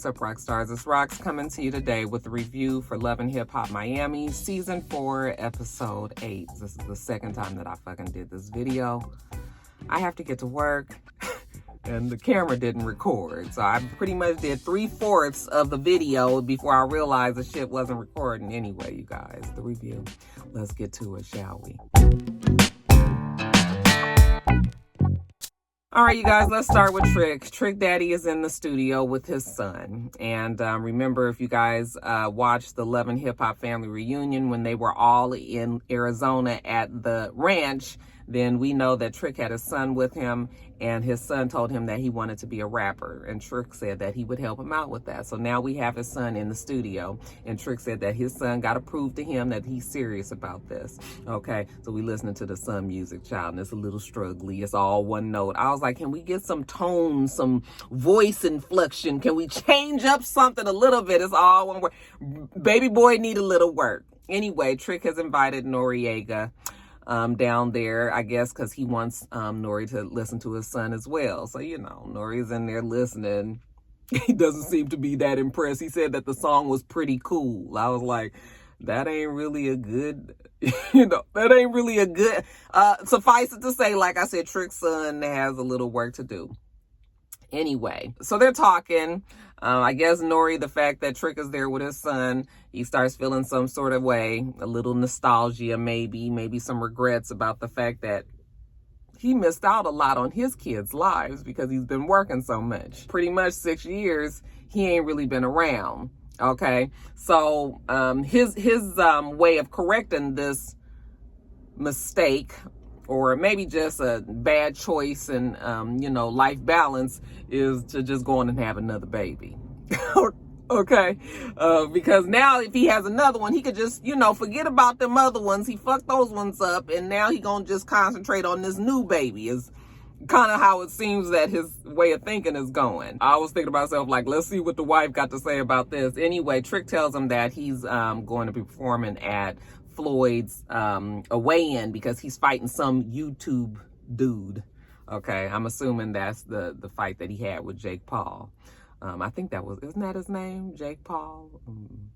What's up, rock stars? It's Rox coming to you today with a review for Love and Hip Hop Miami, Season 4, Episode 8. This is the second time that I fucking did this video. I have to get to work, and the camera didn't record. So I pretty much did 3/4 of the video before I realized the shit wasn't recording anyway, you guys. The review. Let's get to it, shall we? All right, you guys, let's start with Trick. Trick Daddy is in the studio with his son. And remember, if you guys watched the Love and Hip Hop family reunion when they were all in Arizona at the ranch, then we know that Trick had his son with him, and his son told him that he wanted to be a rapper. And Trick said that he would help him out with that. So now we have his son in the studio, and Trick said that his son got to prove to him that he's serious about this. Okay, so we listening to the son music, child, and it's a little struggly. It's all one note. I was like, can we get some tone, some voice inflection? Can we change up something a little bit? It's all one word. Baby boy need a little work. Anyway, Trick has invited Noriega down there, I guess, because he wants Nori to listen to his son as well. So, you know, Nori's in there listening. He doesn't seem to be that impressed. He said that the song was pretty cool. I was like, that ain't really a good, that ain't really a good, suffice it to say, like I said, Trick's son has a little work to do. Anyway, so they're talking. I guess Nori, the fact that Trick is there with his son, he starts feeling some sort of way, a little nostalgia, maybe some regrets about the fact that he missed out a lot on his kids' lives because he's been working so much. Pretty much 6 years, he ain't really been around. Okay, so his way of correcting this mistake, or maybe just a bad choice and, life balance, is to just go on and have another baby. Okay? Because now if he has another one, he could just, forget about them other ones. He fucked those ones up, and now he gonna just concentrate on this new baby, is kind of how it seems that his way of thinking is going. I was thinking to myself, like, let's see what the wife got to say about this. Anyway, Trick tells him that he's going to be performing at Floyd's a weigh-in because he's fighting some YouTube dude. Okay, I'm assuming that's the fight that he had with Jake Paul. I think isn't that his name? Jake Paul?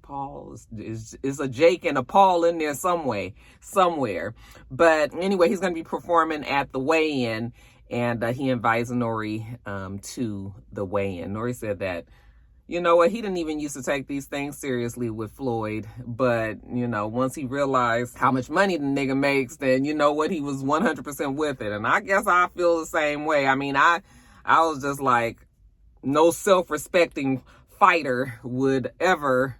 Paul is a Jake and a Paul in there somewhere. But anyway, he's going to be performing at the weigh-in, and he invites Nori to the weigh-in. Nori said that, you know what, he didn't even used to take these things seriously with Floyd, but, once he realized how much money the nigga makes, then you know what, he was 100% with it. And I guess I feel the same way. I mean, I was just like, no self-respecting fighter would ever,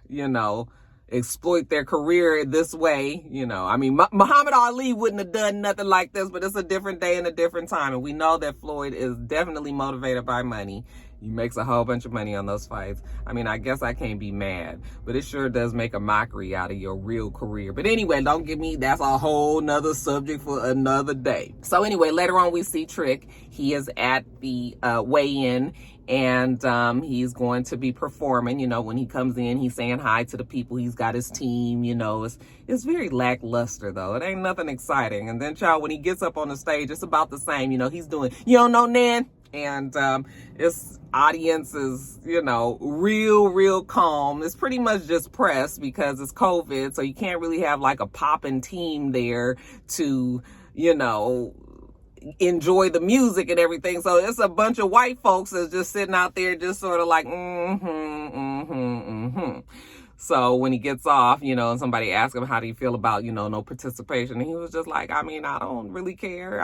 exploit their career this way. I mean, Muhammad Ali wouldn't have done nothing like this, but it's a different day and a different time. And we know that Floyd is definitely motivated by money. He makes a whole bunch of money on those fights. I mean, I guess I can't be mad, but it sure does make a mockery out of your real career. But anyway, don't get me, that's a whole nother subject for another day. So anyway, later on we see Trick. He is at the weigh-in, and he's going to be performing. When he comes in, he's saying hi to the people. He's got his team. It's very lackluster, though. It ain't nothing exciting. And then, child, when he gets up on the stage, it's about the same. He's doing, you don't know, Nan? And his audience is, real calm. It's pretty much just press because it's COVID, so you can't really have like a popping team there to, enjoy the music and everything. So it's a bunch of white folks that's just sitting out there just sort of like, So when he gets off, and somebody asks him, how do you feel about, no participation? And he was just like, I mean, I don't really care.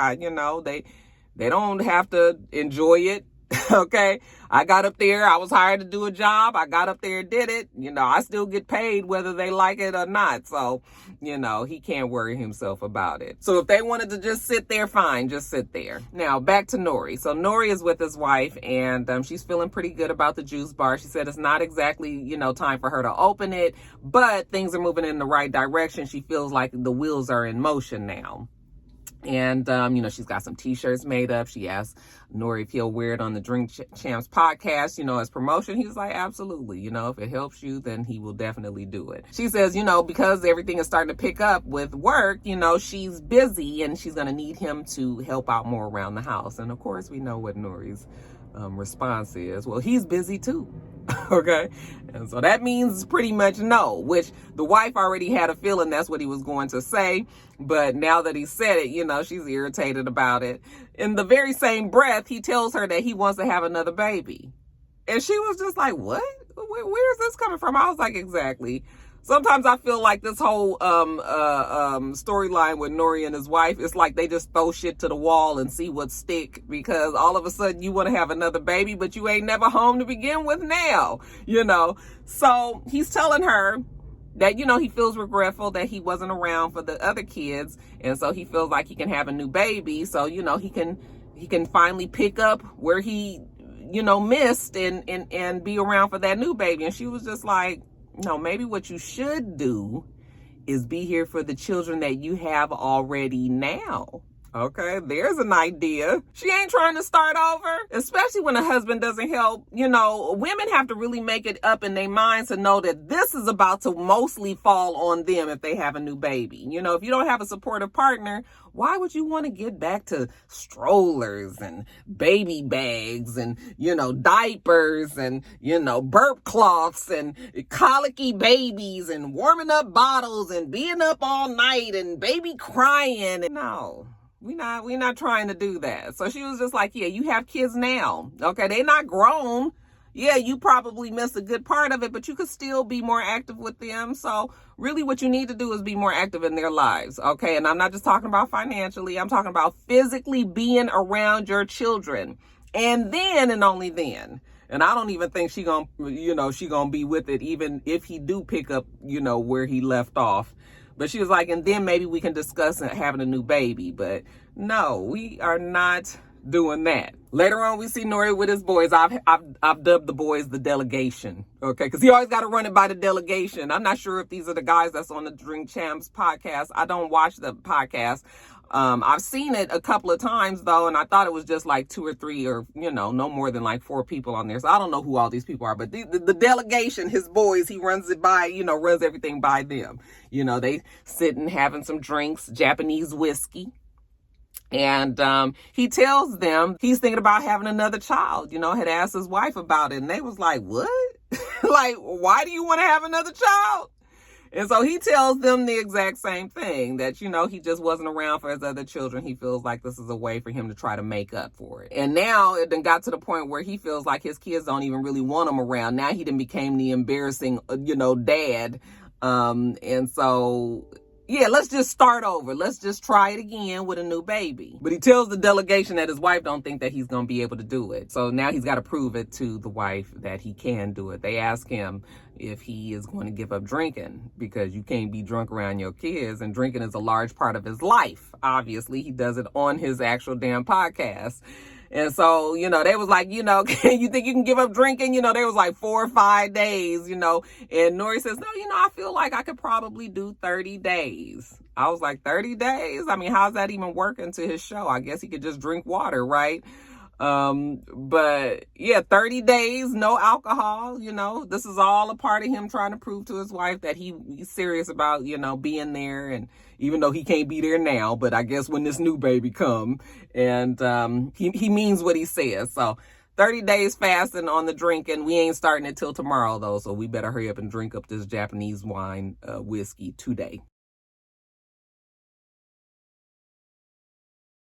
They don't have to enjoy it. Okay, I got up there, I was hired to do a job, I got up there and did it. I still get paid whether they like it or not. So, he can't worry himself about it. So if they wanted to just sit there, fine, just sit there. Now back to Nori. So Nori is with his wife, and she's feeling pretty good about the juice bar. She said it's not exactly, time for her to open it, but things are moving in the right direction. She feels like the wheels are in motion now. And, she's got some t-shirts made up. She asked Nori if he'll wear it on the Drink Champs podcast, as promotion. He was like, absolutely. If it helps you, then he will definitely do it. She says, because everything is starting to pick up with work, she's busy and she's going to need him to help out more around the house. And of course, we know what Nori's response is, well, he's busy too. Okay. And so that means pretty much no, which the wife already had a feeling that's what he was going to say. But now that he said it, she's irritated about it. In the very same breath, he tells her that he wants to have another baby. And she was just like, what? Where is this coming from? I was like, exactly. Sometimes I feel like this whole storyline with Nori and his wife, it's like they just throw shit to the wall and see what stick, because all of a sudden you want to have another baby, but you ain't never home to begin with now, So he's telling her that, he feels regretful that he wasn't around for the other kids. And so he feels like he can have a new baby. So, he can finally pick up where he, missed and be around for that new baby. And she was just like, no, maybe what you should do is be here for the children that you have already now. Okay, there's an idea. She ain't trying to start over, especially when a husband doesn't help. Women have to really make it up in their minds to know that this is about to mostly fall on them if they have a new baby. If you don't have a supportive partner, why would you want to get back to strollers and baby bags and, diapers and, burp cloths and colicky babies and warming up bottles and being up all night and baby crying? No. We're not trying to do that. So she was just like, yeah, you have kids now. Okay, they're not grown. Yeah, you probably missed a good part of it, but you could still be more active with them. So really what you need to do is be more active in their lives. Okay, and I'm not just talking about financially. I'm talking about physically being around your children. And then and only then. And I don't even think she gonna be with it, even if he do pick up, where he left off. But she was like, and then maybe we can discuss having a new baby. But no, we are not doing that. Later on, we see Nori with his boys. I've dubbed the boys the delegation. Okay, because he always got to run it by the delegation. I'm not sure if these are the guys that's on the Drink Champs podcast. I don't watch the podcast. I've seen it a couple of times though, and I thought it was just like 2 or 3 or, no more than like 4 people on there. So I don't know who all these people are, but the delegation, his boys, he runs it by, runs everything by them. They sitting having some drinks, Japanese whiskey. And he tells them he's thinking about having another child, had asked his wife about it. And they was like, what? Like, why do you want to have another child? And so he tells them the exact same thing, that, he just wasn't around for his other children. He feels like this is a way for him to try to make up for it. And now it done got to the point where he feels like his kids don't even really want him around. Now he done became the embarrassing, dad. And so, yeah, let's just start over. Let's just try it again with a new baby. But he tells the delegation that his wife don't think that he's going to be able to do it. So now he's got to prove it to the wife that he can do it. They ask him if he is going to give up drinking, because you can't be drunk around your kids, and drinking is a large part of his life. Obviously, he does it on his actual damn podcast. And so, they was like, you think you can give up drinking? They was like 4 or 5 days, and Nori says, no, I feel like I could probably do 30 days. I was like, 30 days? I mean, how's that even working to his show? I guess he could just drink water, right? But yeah, 30 days, no alcohol, this is all a part of him trying to prove to his wife that he's serious about, being there. And even though he can't be there now, but I guess when this new baby come, and, he means what he says. So 30 days fasting on the drinking. We ain't starting it till tomorrow though. So we better hurry up and drink up this Japanese wine, whiskey today.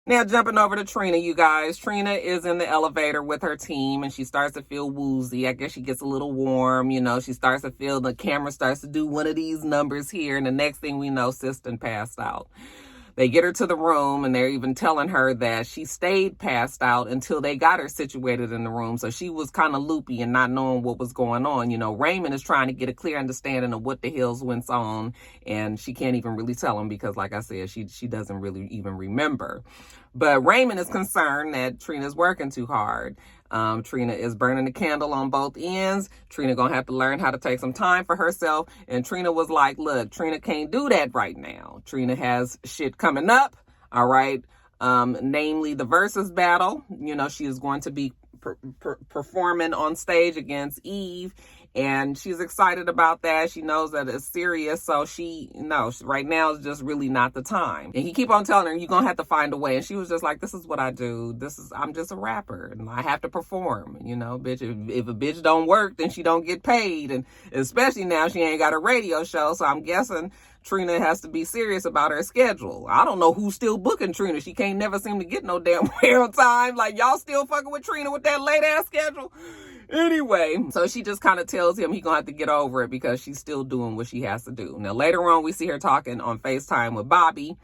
Now, jumping over to Trina, you guys. Trina is in the elevator with her team, and she starts to feel woozy. I guess she gets a little warm, She starts to feel the camera starts to do one of these numbers here, and the next thing we know, Sis done passed out. They get her to the room, and they're even telling her that she stayed passed out until they got her situated in the room. So she was kind of loopy and not knowing what was going on. Raymond is trying to get a clear understanding of what the hell's went on, and she can't even really tell him because, like I said, she doesn't really even remember. But Raymond is concerned that Trina's working too hard. Trina is burning the candle on both ends. Trina gonna have to learn how to take some time for herself. And Trina was like, look, Trina can't do that right now. Trina has shit coming up, all right? Namely the versus battle. She is going to be performing on stage against Eve. And she's excited about that. She knows that it's serious. So she knows right now is just really not the time. And he keep on telling her, you're going to have to find a way. And she was just like, this is what I do. I'm just a rapper and I have to perform. Bitch, if a bitch don't work, then she don't get paid. And especially now she ain't got a radio show. So I'm guessing Trina has to be serious about her schedule. I don't know who's still booking Trina. She can't never seem to get no damn way on time. Like, y'all still fucking with Trina with that late ass schedule? Anyway, so she just kind of tells him he gonna have to get over it because she's still doing what she has to do. Now, later on, we see her talking on FaceTime with Bobby,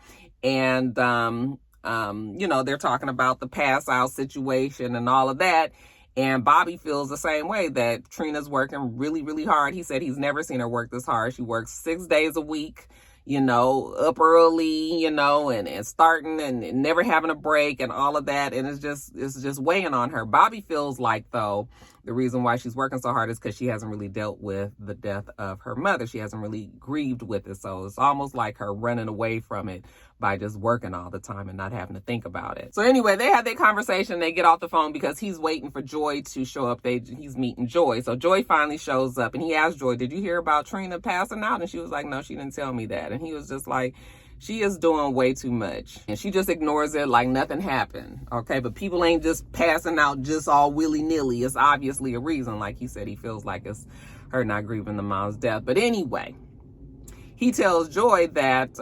and, they're talking about the pass out situation and all of that. And Bobby feels the same way, that Trina's working really, really hard. He said he's never seen her work this hard. She works 6 days a week, up early, and starting and never having a break and all of that. And it's just weighing on her. Bobby feels like, though, the reason why she's working so hard is because she hasn't really dealt with the death of her mother. She hasn't really grieved with it. So it's almost like her running away from it by just working all the time and not having to think about it. So anyway, they have their conversation. They get off the phone because he's waiting for Joy to show up. He's meeting Joy. So Joy finally shows up and he asked Joy, did you hear about Trina passing out? And she was like, no, she didn't tell me that. And he was just like, she is doing way too much. And she just ignores it like nothing happened. Okay, but people ain't just passing out just all willy-nilly. It's obviously a reason. Like he said, he feels like it's her not grieving the mom's death. But anyway, he tells Joy that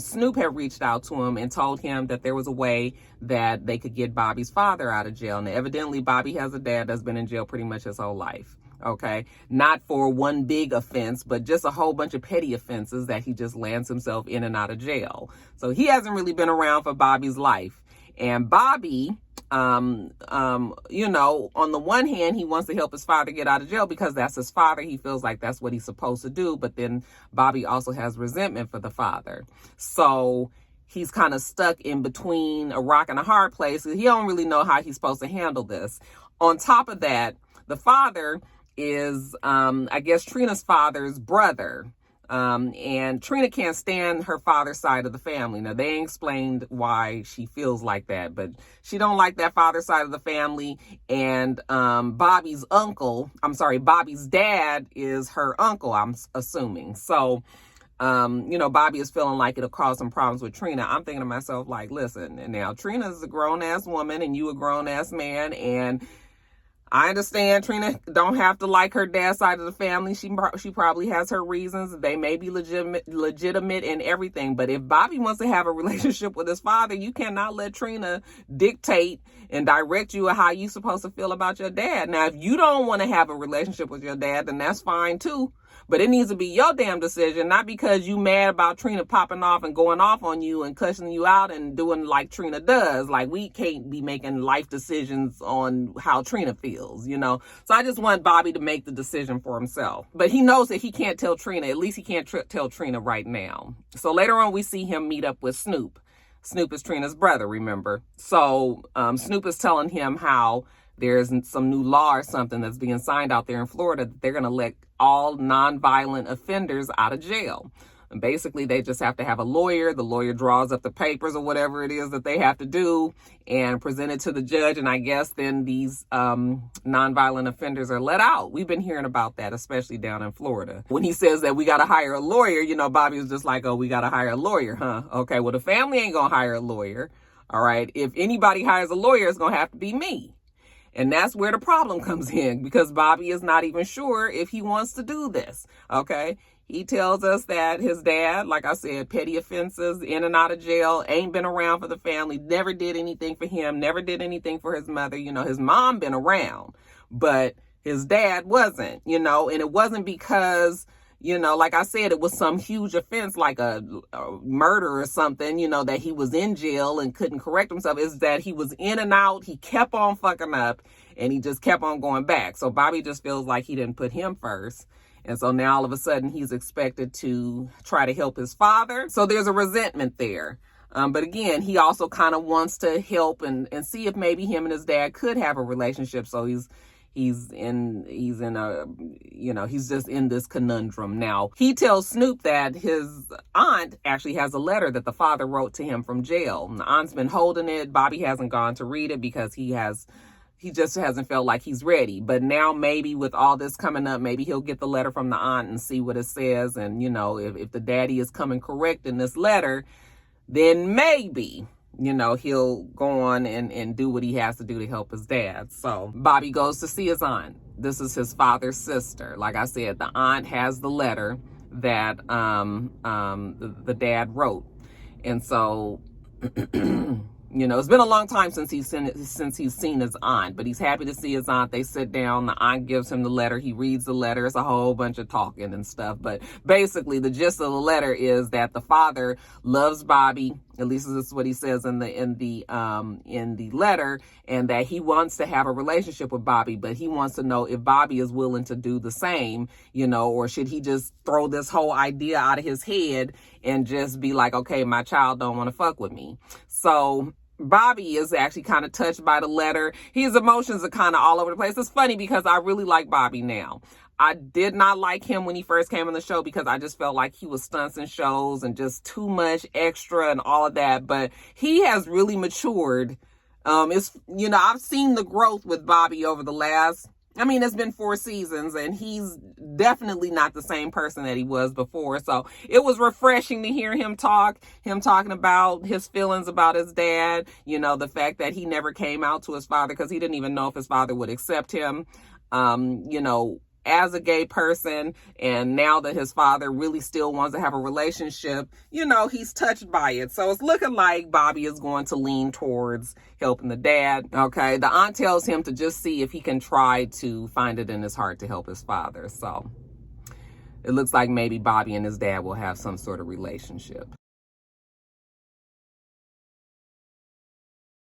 Snoop had reached out to him and told him that there was a way that they could get Bobby's father out of jail. Now, evidently, Bobby has a dad that's been in jail pretty much his whole life. Okay, not for one big offense, but just a whole bunch of petty offenses that he just lands himself in and out of jail. So he hasn't really been around for Bobby's life. And Bobby, on the one hand, he wants to help his father get out of jail because that's his father. He feels like that's what he's supposed to do. But then Bobby also has resentment for the father. So he's kind of stuck in between a rock and a hard place. He don't really know how he's supposed to handle this. On top of that, the father is, I guess, Trina's father's brother. And Trina can't stand her father's side of the family. Now, they ain't explained why she feels like that, but she don't like that father's side of the family. And Bobby's dad is her uncle, I'm assuming. So, Bobby is feeling like it'll cause some problems with Trina. I'm thinking to myself, like, listen, now Trina's a grown-ass woman and you a grown-ass man, and I understand Trina don't have to like her dad's side of the family. She probably has her reasons. They may be legitimate and everything. But if Bobby wants to have a relationship with his father, you cannot let Trina dictate and direct you how you're supposed to feel about your dad. Now, if you don't want to have a relationship with your dad, then that's fine too. But it needs to be your damn decision, not because you mad about Trina popping off and going off on you and cussing you out and doing like Trina does. Like, we can't be making life decisions on how Trina feels, So I just want Bobby to make the decision for himself. But he knows that he can't tell Trina. At least he can't tell Trina right now. So later on, we see him meet up with Snoop. Snoop is Trina's brother, remember? So Snoop is telling him how there's some new law or something that's being signed out there in Florida that they're going to let all nonviolent offenders out of jail. And basically, they just have to have a lawyer. The lawyer draws up the papers or whatever it is that they have to do and present it to the judge. And I guess then these nonviolent offenders are let out. We've been hearing about that, especially down in Florida. When he says that we got to hire a lawyer, Bobby was just like, oh, we got to hire a lawyer, huh? Okay, well, the family ain't going to hire a lawyer. All right. If anybody hires a lawyer, it's going to have to be me. And that's where the problem comes in, because Bobby is not even sure if he wants to do this. Okay. He tells us that his dad, like I said, petty offenses, in and out of jail, ain't been around for the family, never did anything for him, never did anything for his mother. His mom been around, but his dad wasn't, and it wasn't because, like I said, it was some huge offense like a murder or something, that he was in jail and couldn't correct himself. Is that he was in and out. He kept on fucking up and he just kept on going back. So Bobby just feels like he didn't put him first. And so now all of a sudden he's expected to try to help his father. So there's a resentment there. But again, he also kind of wants to help and see if maybe him and his dad could have a relationship. So he's just in this conundrum. Now, he tells Snoop that his aunt actually has a letter that the father wrote to him from jail. And the aunt's been holding it. Bobby hasn't gone to read it because he has He just hasn't felt like he's ready. But now maybe with all this coming up, maybe he'll get the letter from the aunt and see what it says. And, you know, if the daddy is coming correct in this letter, then maybe, you know, he'll go on and do what he has to do to help his dad. So Bobby goes to see his aunt. This is his father's sister. Like I said, the aunt has the letter that the dad wrote. And so you know, it's been a long time since he's seen his aunt, but he's happy to see his aunt. They sit down. The aunt gives him the letter. He reads the letter. It's a whole bunch of talking and stuff. But basically, the gist of the letter is that the father loves Bobby. At least this is what he says in the letter, and that he wants to have a relationship with Bobby, but he wants to know if Bobby is willing to do the same, you know, or should he just throw this whole idea out of his head and just be like, okay, my child don't want to fuck with me. So Bobby is actually kind of touched by the letter. His emotions are kind of all over the place. It's funny because I really like Bobby now. I did not like him when he first came on the show because I just felt like he was stunts and shows and just too much extra and all of that. But he has really matured. You know, I've seen the growth with Bobby over the last, I mean, it's been 4 seasons and he's definitely not the same person that he was before. So it was refreshing to hear him talking about his feelings about his dad, you know, the fact that he never came out to his father because he didn't even know if his father would accept him, you know, as a gay person. And now that his father really still wants to have a relationship, you know, he's touched by it. So it's looking like Bobby is going to lean towards helping the dad. Okay. The aunt tells him to just see if he can try to find it in his heart to help his father. So it looks like maybe Bobby and his dad will have some sort of relationship.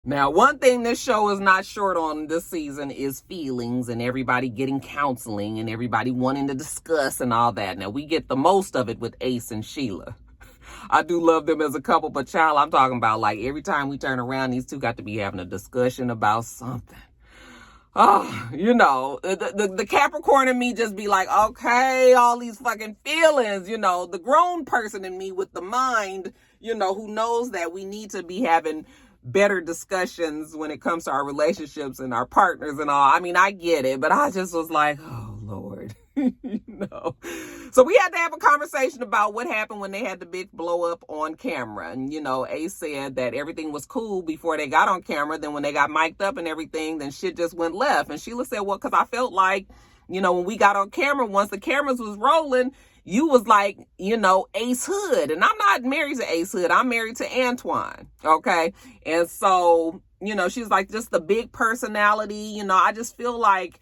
Now, one thing this show is not short on this season is feelings and everybody getting counseling and everybody wanting to discuss and all that. Now, we get the most of it with Ace and Sheila. I do love them as a couple, but child, I'm talking about like every time we turn around, these two got to be having a discussion about something. Oh, you know, the Capricorn in me just be like, okay, all these fucking feelings, you know, the grown person in me with the mind, you know, who knows that we need to be having better discussions when it comes to our relationships and our partners and all. I mean, I get it, but I just was like, oh Lord, you know. So we had to have a conversation about what happened when they had the big blow up on camera. And, you know, Ace said that everything was cool before they got on camera. Then when they got mic'd up and everything, then shit just went left. And Sheila said, well, because I felt like, you know, when we got on camera, once the cameras was rolling, you was like, you know, Ace Hood. And I'm not married to Ace Hood. I'm married to Antoine. Okay. And so, you know, she's like just the big personality. You know, I just feel like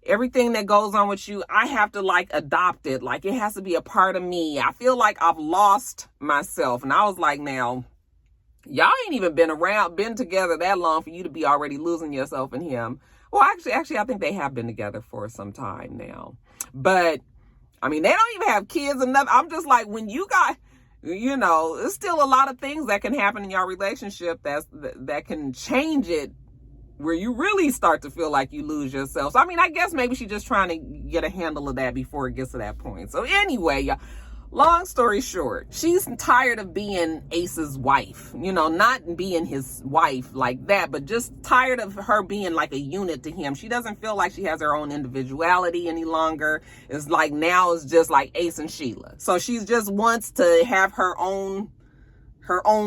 everything that goes on with you, I have to like adopt it. Like it has to be a part of me. I feel like I've lost myself. And I was like, now, y'all ain't even been together that long for you to be already losing yourself in him. Well, actually, I think they have been together for some time now. But I mean, they don't even have kids and nothing. I'm just like, when you got, you know, there's still a lot of things that can happen in your relationship that can change it where you really start to feel like you lose yourself. So, I mean, I guess maybe she's just trying to get a handle of that before it gets to that point. So anyway, y'all, long story short, she's tired of being Ace's wife, you know, not being his wife like that, but just tired of her being like a unit to him. She doesn't feel like she has her own individuality any longer. It's like now it's just like Ace and Sheila. So she just wants to have her own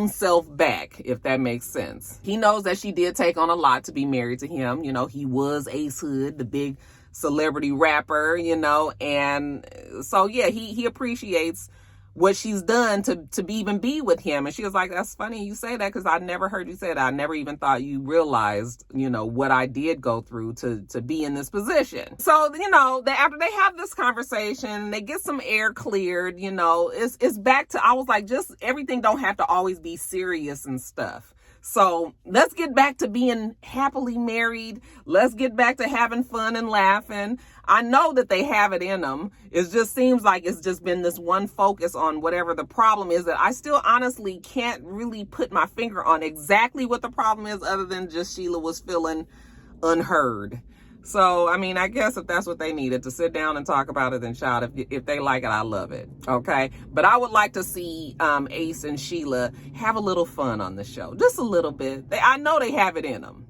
self back, if that makes sense. He knows that she did take on a lot to be married to him. You know, he was Ace Hood, the big celebrity rapper, you know, and so yeah, he appreciates what she's done to even be with him. And she was like, that's funny you say that, because I never heard you say that. I never even thought you realized, you know, what I did go through to be in this position. So, you know, after they have this conversation, they get some air cleared, you know, it's back to, I was like, just everything don't have to always be serious and stuff. So let's get back to being happily married. Let's get back to having fun and laughing. I know that they have it in them. It just seems like it's just been this one focus on whatever the problem is that I still honestly can't really put my finger on exactly what the problem is, other than just Sheila was feeling unheard. So, I mean, I guess if that's what they needed to sit down and talk about it, then child, if they like it, I love it. Okay. But I would like to see Ace and Sheila have a little fun on the show. Just a little bit. I know they have it in them.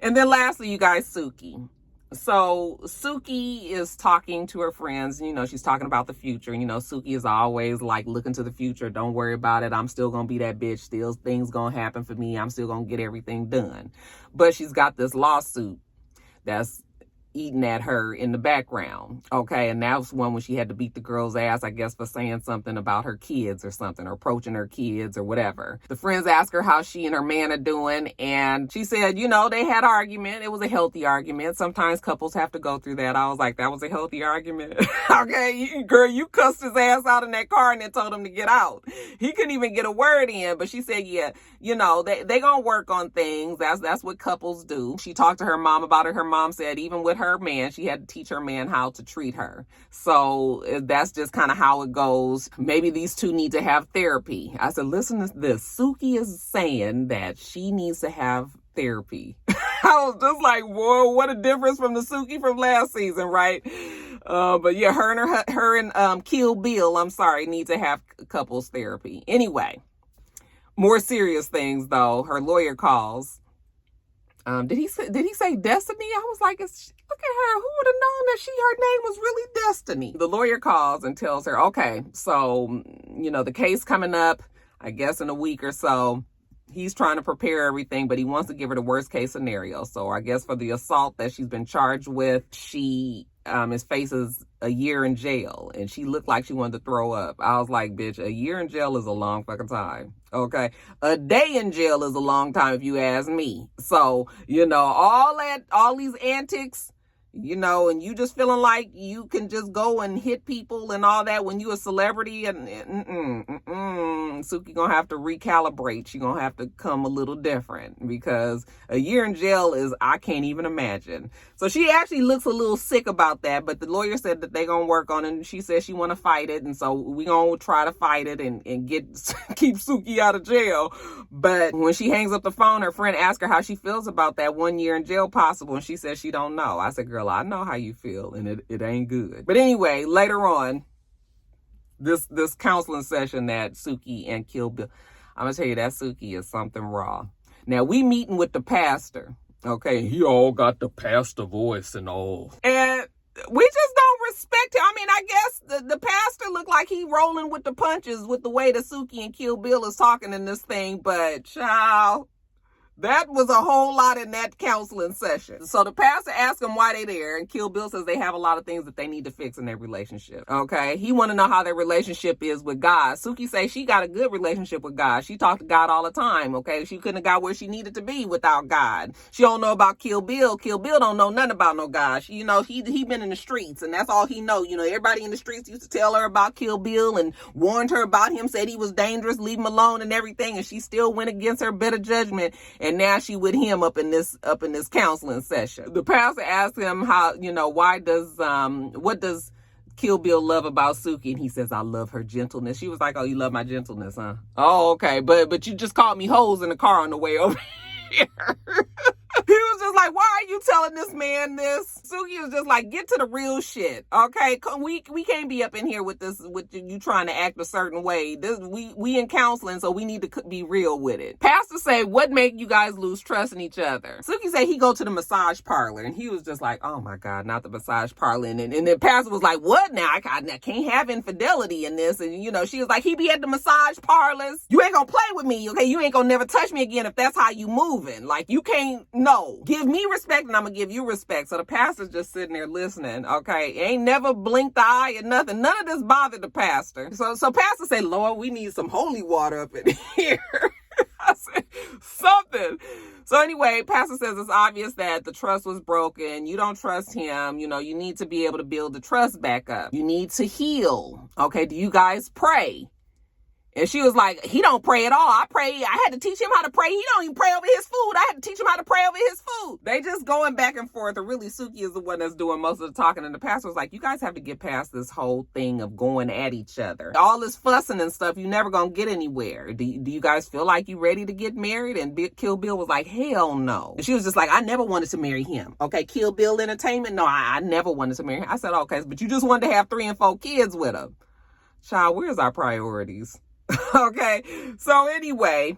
And then lastly, you guys, Sookie. So Sookie is talking to her friends. You know, she's talking about the future. You know, Sookie is always like looking to the future. Don't worry about it. I'm still going to be that bitch. Still things going to happen for me. I'm still going to get everything done. But she's got this lawsuit that's eating at her in the background. Okay. And that was one when she had to beat the girl's ass, I guess, for saying something about her kids or something, or approaching her kids or whatever. The friends asked her how she and her man are doing. And she said, you know, they had an argument. It was a healthy argument. Sometimes couples have to go through that. I was like, that was a healthy argument. Okay. Girl, you cussed his ass out in that car and then told him to get out. He couldn't even get a word in. But she said, yeah, you know, they gonna work on things. That's what couples do. She talked to her mom about it. Her mom said even with her man, she had to teach her man how to treat her. So that's just kind of how it goes. Maybe these two need to have therapy. I said, listen to this. Sookie is saying that she needs to have therapy. I was just like, whoa, what a difference from the Sookie from last season, right? But yeah, her and Kill Bill, I'm sorry, need to have couples therapy. Anyway, more serious things though. Her lawyer calls. Did he say Destiny? I was like, look at her. Who would have known that her name was really Destiny? The lawyer calls and tells her, okay, so, you know, the case coming up, I guess in a week or so. He's trying to prepare everything, but he wants to give her the worst case scenario. So I guess for the assault that she's been charged with, she faces a year in jail, and she looked like she wanted to throw up. I was like, bitch, a year in jail is a long fucking time. Okay. A day in jail is a long time if you ask me. So, you know, all these antics, you know, and you just feeling like you can just go and hit people and all that when you a celebrity, and Sookie gonna have to recalibrate. She gonna have to come a little different, because a year in jail is, I can't even imagine. So she actually looks a little sick about that, but the lawyer said that they gonna work on it, and she said she wanna fight it, and so we gonna try to fight it and keep Sookie out of jail. But when she hangs up the phone, her friend asked her how she feels about that 1 year in jail possible, and she said she don't know. I said, girl, I know how you feel, and it ain't good. But anyway, later on, this counseling session that Sookie and Kill Bill, I'm gonna tell you that Sookie is something raw. Now we meeting with the pastor, okay? He all got the pastor voice and all, and we just don't respect him. I mean, I guess the pastor looked like he rolling with the punches with the way that Sookie and Kill Bill is talking in this thing, but child, that was a whole lot in that counseling session. So the pastor asked them why they there, and Kill Bill says they have a lot of things that they need to fix in their relationship. Okay, he want to know how their relationship is with God. Sookie says she got a good relationship with God. She talked to God all the time. Okay, she couldn't have got where she needed to be without God. She don't know about Kill Bill. Kill Bill don't know nothing about no God. You know, he been in the streets, and that's all he know. You know, everybody in the streets used to tell her about Kill Bill and warned her about him, said he was dangerous, leave him alone and everything, and she still went against her better judgment. And now she with him up in this counseling session. The pastor asked him how, you know, what does Kill Bill love about Sookie? And he says, I love her gentleness. She was like, oh, you love my gentleness, huh? Oh, okay. But you just called me hoes in the car on the way over here. He was just like, why are you telling this man this? Sookie was just like, get to the real shit, okay? We can't be up in here with this, with you trying to act a certain way. We in counseling, so we need to be real with it. Pastor say, what made you guys lose trust in each other? Sookie said he go to the massage parlor, and he was just like, oh my God, not the massage parlor. And then Pastor was like, what now? I can't have infidelity in this. And you know, she was like, he be at the massage parlors. You ain't gonna play with me, okay? You ain't gonna never touch me again if that's how you moving. Like, you can't, no. Give me respect and I'm gonna give you respect. So the pastor's just sitting there listening, okay? Ain't never blinked the eye or nothing. None of this bothered the pastor. So pastor said, Lord, we need some holy water up in here. I said, something. So anyway, pastor says it's obvious that the trust was broken. You don't trust him. You know, you need to be able to build the trust back up. You need to heal. Okay, do you guys pray? And she was like, he don't pray at all. I had to teach him how to pray. He don't even pray over his food. I had to teach him how to pray over his food. They just going back and forth. And really, Sookie is the one that's doing most of the talking. And the pastor was like, you guys have to get past this whole thing of going at each other. All this fussing and stuff, you never gonna get anywhere. Do you guys feel like you ready to get married? And Kill Bill was like, hell no. And she was just like, I never wanted to marry him. Okay, Kill Bill Entertainment? No, I never wanted to marry him. I said, okay, but you just wanted to have 3 and 4 kids with him. Child, where's our priorities? Okay, so anyway,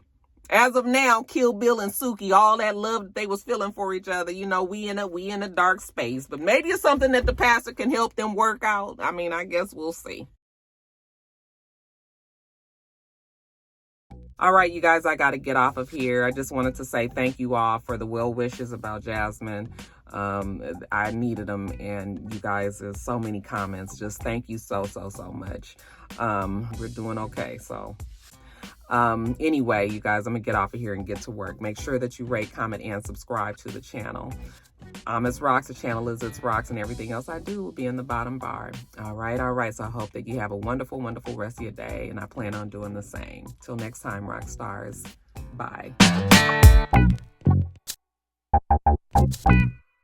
As of now, Kill Bill and Sookie, all that love that they was feeling for each other, you know, we in a dark space. But maybe it's something that the pastor can help them work out. I mean, I guess we'll see. All right, you guys, I got to get off of here. I just wanted to say thank you all for the well wishes about Jasmine. I needed them, and you guys, there's so many comments. Just thank you so much. We're doing okay. So anyway, you guys, I'm gonna get off of here and get to work. Make sure that you rate, comment, and subscribe to the channel. itsrox. The channel is itsrox, and everything else I do will be in the bottom bar. All right. So I hope that you have a wonderful rest of your day, and I plan on doing the same. Till next time, rock stars. Bye.